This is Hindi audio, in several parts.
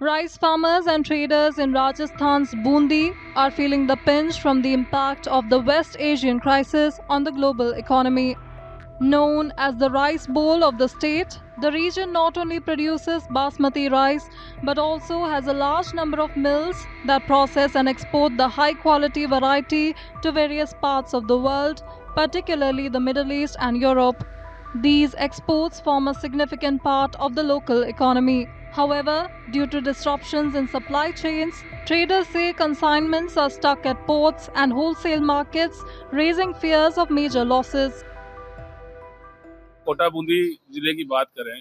Rice farmers and traders in Rajasthan's Bundi are feeling the pinch from the impact of the West Asian crisis on the global economy. Known as the rice bowl of the state, the region not only produces basmati rice but also has a large number of mills that process and export the high quality variety to various parts of the world, particularly the Middle East and Europe. These exports form a significant part of the local economy. However, due to disruptions in supply chains, traders say consignments are stuck at ports and wholesale markets, raising fears of major losses. Kota Bundi जिले की बात करें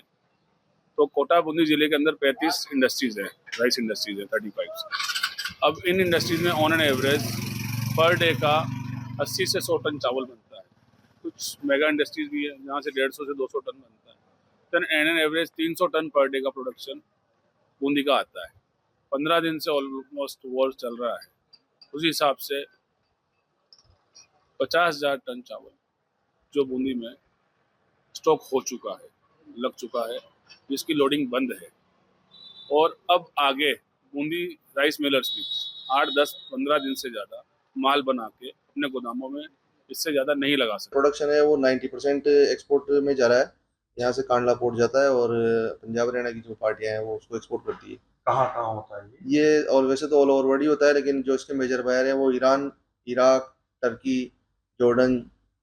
तो कोटा बूंदी जिले के अंदर 35 इंडस्ट्रीज है, राइस इंडस्ट्रीज है 35। अब इन इंडस्ट्रीज में ऑन एन एवरेज पर डे का 80 से 100 टन चावल बनता है। कुछ मेगा इंडस्ट्रीज भी है जहाँ से 150 से 200 टन बनता है। Then an average 300 ton per day का प्रोडक्शन बूंदी का आता है। 15 दिन से ऑलमोस्ट वॉर चल रहा है, उसी हिसाब से 50,000 टन चावल जो बूंदी में स्टॉक हो चुका है, लग चुका है, जिसकी लोडिंग बंद है। और अब आगे बूंदी राइस मिलर्स भी 8, 10, 15 दिन से ज़्यादा माल बना के अपने गोदामों में इससे ज़्यादा नहीं लगा सकते। प्रोडक्शन है वो 90% एक्सपोर्ट में जा रहा है। यहाँ से कांडला पोर्ट जाता है और पंजाब हरियाणा की जो पार्टियां हैं वो उसको एक्सपोर्ट करती है। कहाँ होता है ये और वैसे तो ऑल ओवर वर्ल्ड ही होता है, लेकिन जो इसके मेजर बायर हैं वो Iran, Iraq, Turkey, Jordan,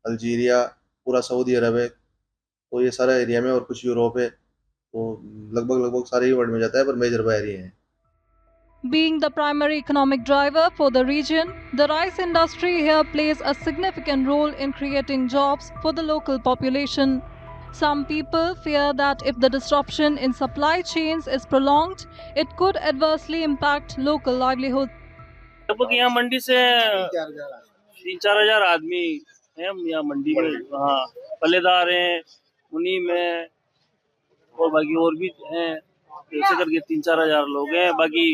Algeria, पूरा सऊदी अरब है, तो ये सारा एरिया में, और कुछ यूरोप है, तो लगभग सारे ही वर्ल्ड में जाता है, पर मेजर बायर ही हैं। Being the primary economic driver for the region, the rice industry here plays a significant role in creating jobs for the local population. Some people fear that if the disruption in supply chains is prolonged, it could adversely impact local livelihood. लगभग यहाँ मंडी से 3-4 हजार आदमी हैं यहाँ मंडी में। हाँ, पल्लेदार हैं, उन्हीं में, और बाकी और भी हैं, ऐसे करके 3-4 हजार लोग हैं। बाकी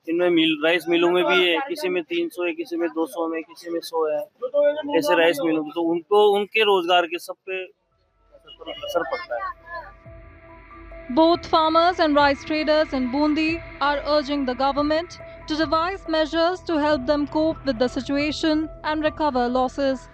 इनमें राइस मिलों में भी है, किसी में 300 है, किसी में 200 में, किसी में 100 है, ऐसे राइस मिलों में, तो उनको उनके रोजगार के सब पे असर पड़ता है। Both farmers and rice traders in Bundi are urging the government to devise measures to help them cope with the situation and recover losses.